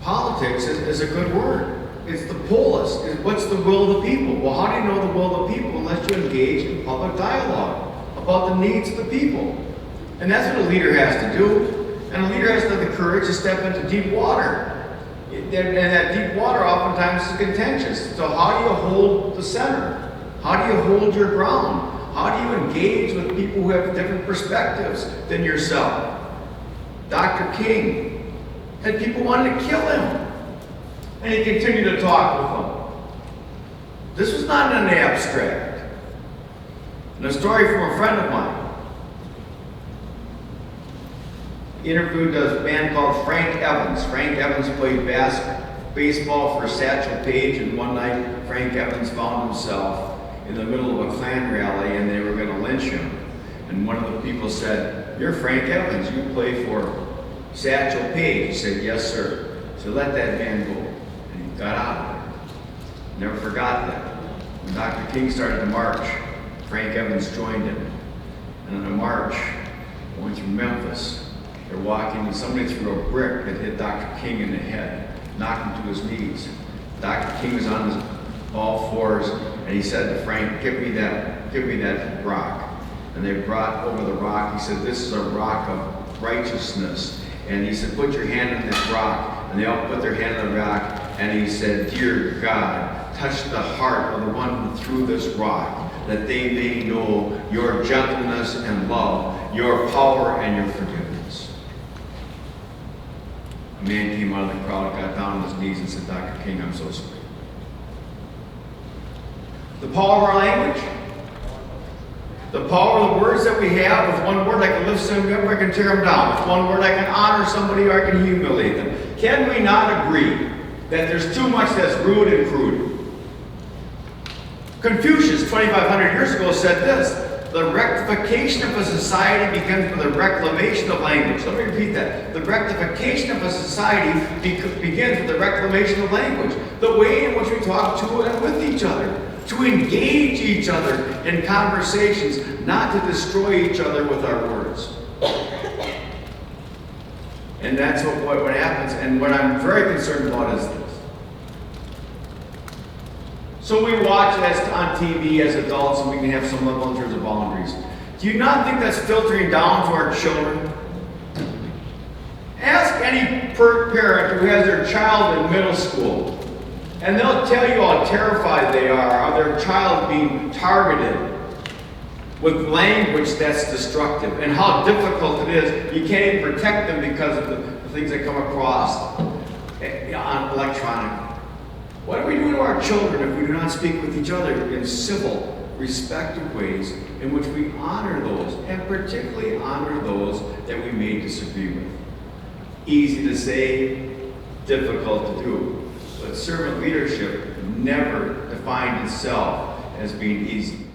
politics is a good word. It's the polis. What's the will of the people? Well, how do you know the will of the people unless you engage in public dialogue about the needs of the people? And that's what a leader has to do. And a leader has to have the courage to step into deep water. And that deep water oftentimes is contentious. So how do you hold the center? How do you hold your ground? How do you engage with people who have different perspectives than yourself? Dr. King had people wanting to kill him. And he continued to talk with them. This was not in an abstract. And a story from a friend of mine. He interviewed a man called Frank Evans. Frank Evans played baseball for Satchel Paige, and one night Frank Evans found himself in the middle of a Klan rally and they were going to lynch him. And one of the people said, "You're Frank Evans, you play for Satchel Paige." He said, "Yes, sir." So let that man go. And he got out of there. Never forgot that. When Dr. King started to march, Frank Evans joined him. And on a march, going through Memphis, they're walking and somebody threw a brick that hit Dr. King in the head, knocked him to his knees. Dr. King was on his all fours and he said to Frank, give me that rock. And they brought over the rock. He said, "This is a rock of righteousness." And he said, "Put your hand on that rock." And they all put their hand on the rock. And he said, "Dear God, touch the heart of the one who threw this rock, that they may know your gentleness and love, your power and your forgiveness." A man came out of the crowd, got down on his knees and said, "Dr. King, I'm so sorry." The power of our language, the power of the words that we have. With one word I can lift somebody up, I can tear them down. With one word I can honor somebody or I can humiliate them. Can we not agree that there's too much that's rude and crude? Confucius, 2,500 years ago, said this: "The rectification of a society begins with the reclamation of language." Let me repeat that. The rectification of a society begins with the reclamation of language. The way in which we talk to and with each other. To engage each other in conversations, not to destroy each other with our words. And that's what happens. And what I'm very concerned about is this. So we watch on TV as adults and we can have some level in terms of boundaries. Do you not think that's filtering down to our children? Ask any parent who has their child in middle school, and they'll tell you how terrified they are of their child being targeted with language that's destructive and how difficult it is. You can't even protect them because of the things that come across on electronic. What do we do to our children if we do not speak with each other in civil, respectful ways in which we honor those, and particularly honor those that we may disagree with? Easy to say, difficult to do. But servant leadership never defined itself as being easy.